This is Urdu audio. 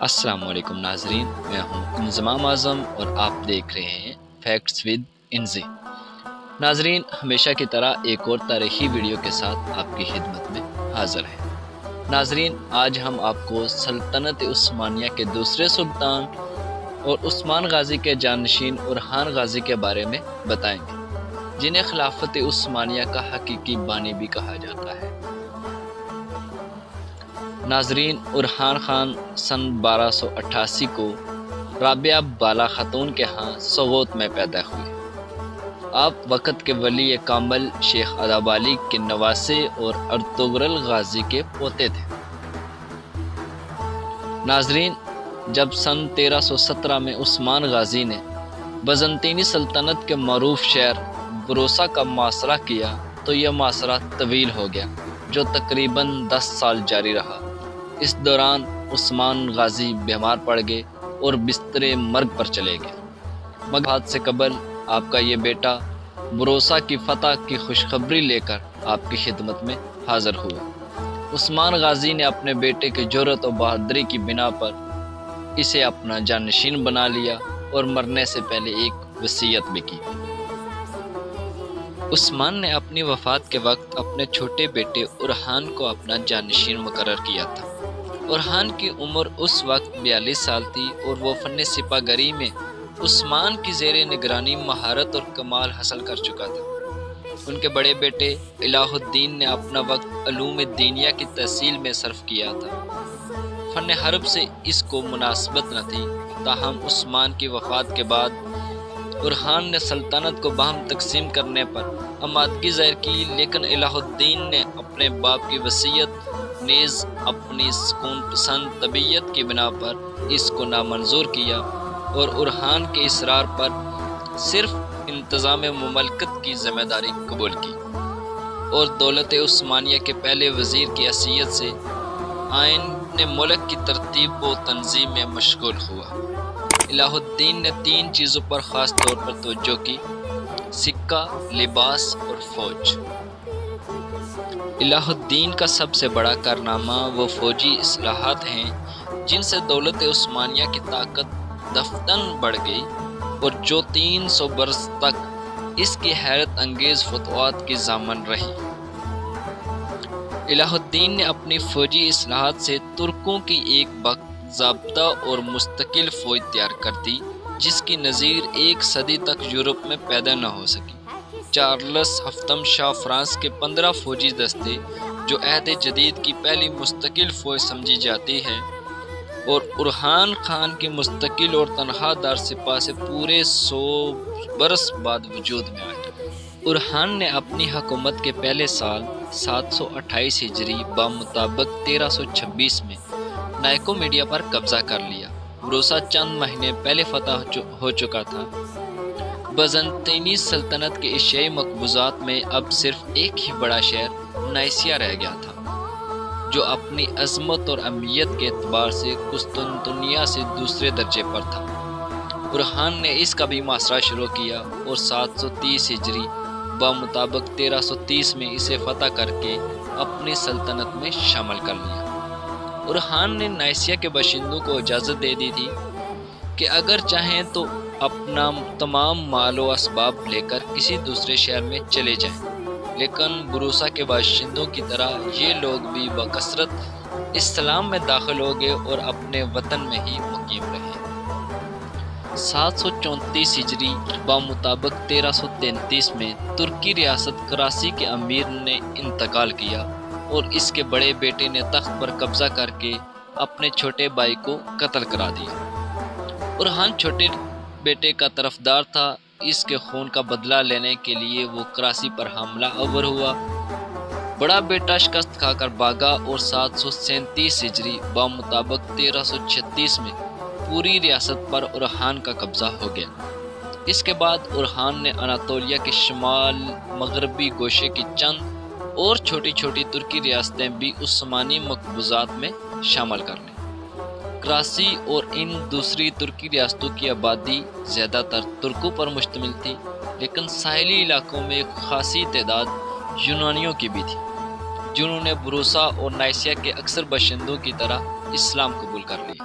السلام علیکم ناظرین، میں ہوں انضمام اعظم اور آپ دیکھ رہے ہیں فیکٹس ود انزی۔ ناظرین، ہمیشہ کی طرح ایک اور تاریخی ویڈیو کے ساتھ آپ کی خدمت میں حاضر ہیں۔ ناظرین، آج ہم آپ کو سلطنت عثمانیہ کے دوسرے سلطان اور عثمان غازی کے جانشین اورحان غازی کے بارے میں بتائیں گے، جنہیں خلافت عثمانیہ کا حقیقی بانی بھی کہا جاتا ہے۔ ناظرین، اورحان خان سن 1288 کو رابعہ بالا خاتون کے ہاں سوغوت میں پیدا ہوئے۔ آپ وقت کے ولی کامل شیخ اداب علی کے نواسے اور ارطغرل غازی کے پوتے تھے۔ ناظرین، جب سن 1317 میں عثمان غازی نے بزنطینی سلطنت کے معروف شہر بروسا کا محاصرہ کیا تو یہ محاصرہ طویل ہو گیا، جو تقریباً 10 سال جاری رہا۔ اس دوران عثمان غازی بیمار پڑ گئے اور بستر مرگ پر چلے گئے، مگر وفات سے قبل آپ کا یہ بیٹا بروسا کی فتح کی خوشخبری لے کر آپ کی خدمت میں حاضر ہوا۔ عثمان غازی نے اپنے بیٹے کی جرأت و بہادری کی بنا پر اسے اپنا جانشین بنا لیا اور مرنے سے پہلے ایک وصیت بھی کی۔ عثمان نے اپنی وفات کے وقت اپنے چھوٹے بیٹے اورحان کو اپنا جانشین مقرر کیا تھا۔ اورحان کی عمر اس وقت 42 سال تھی اور وہ فن سپہ گری میں عثمان کی زیر نگرانی مہارت اور کمال حاصل کر چکا تھا۔ ان کے بڑے بیٹے الہ الدین نے اپنا وقت علوم دینیہ کی تحصیل میں صرف کیا تھا۔ فن حرب سے اس کو مناسبت نہ تھی، تاہم عثمان کی وفات کے بعد اورحان نے سلطنت کو باہم تقسیم کرنے پر آمادگی ظاہر کی، لیکن الہ الدین نے اپنے باپ کی وصیت نیز اپنی سکون پسند طبیعت کی بنا پر اس کو نامنظور کیا اور اورحان کے اصرار پر صرف انتظام مملکت کی ذمہ داری قبول کی اور دولت عثمانیہ کے پہلے وزیر کی حیثیت سے آئین ملک کی ترتیب و تنظیم میں مشغول ہوا۔ الہ الدین نے 3 چیزوں پر خاص طور پر توجہ کی: سکہ، لباس اور فوج۔ الہ الدین کا سب سے بڑا کارنامہ وہ فوجی اصلاحات ہیں جن سے دولت عثمانیہ کی طاقت دفعتاً بڑھ گئی اور جو 300 برس تک اس کی حیرت انگیز فتوحات کی ضامن رہی۔ الہ الدین نے اپنی فوجی اصلاحات سے ترکوں کی ایک باضابطہ اور مستقل فوج تیار کر دی، جس کی نظیر 1 صدی تک یورپ میں پیدا نہ ہو سکی۔ چارلس ہفتم شاہ فرانس کے 15 فوجی دستے، جو عہد جدید کی پہلی مستقل فوج سمجھی جاتی ہے، اور اورحان خان کی مستقل اور تنخواہ دار سپاہ سے پورے 100 برس بعد وجود میں آئی۔ اورحان نے اپنی حکومت کے پہلے سال 728 ہجری بمطابق 1326 میں نائکومیڈیا پر قبضہ کر لیا۔ بروسا چند مہینے پہلے فتح ہو چکا تھا۔ بزنطینی سلطنت کے ایشیائی مقبوضات میں اب صرف ایک ہی بڑا شہر نائسیا رہ گیا تھا، جو اپنی عظمت اور اہمیت کے اعتبار سے قسطنطنیہ سے دوسرے درجے پر تھا۔ اورحان نے اس کا بھی محاصرہ شروع کیا اور 730 ہجری بمطابق 1330 میں اسے فتح کر کے اپنی سلطنت میں شامل کر لیا۔ اورحان نے نائسیا کے باشندوں کو اجازت دے دی تھی کہ اگر چاہیں تو اپنا تمام مال و اسباب لے کر کسی دوسرے شہر میں چلے جائیں، لیکن بروسا کے باشندوں کی طرح یہ لوگ بھی بکثرت اسلام میں داخل ہو گئے اور اپنے وطن میں ہی مقیم رہے۔ 734 ہجری بمطابق 1333 میں ترکی ریاست کراسی کے امیر نے انتقال کیا اور اس کے بڑے بیٹے نے تخت پر قبضہ کر کے اپنے چھوٹے بھائی کو قتل کرا دیا۔ اورحان چھوٹے بیٹے کا طرفدار تھا، اس کے خون کا بدلہ لینے کے لیے وہ کراسی پر حملہ آور ہوا۔ بڑا بیٹا شکست کھا کر بھاگا اور 737 ہجری بمطابق 1336 میں پوری ریاست پر اورحان کا قبضہ ہو گیا۔ اس کے بعد اورحان نے اناطولیہ کے شمال مغربی گوشے کی چند اور چھوٹی چھوٹی ترکی ریاستیں بھی عثمانی مقبوضات میں شامل کر لیں۔ کراسی اور ان دوسری ترکی ریاستوں کی آبادی زیادہ تر ترکوں پر مشتمل تھی، لیکن ساحلی علاقوں میں ایک خاصی تعداد یونانیوں کی بھی تھی، جنہوں نے بروسا اور نائسیا کے اکثر باشندوں کی طرح اسلام قبول کر لیا۔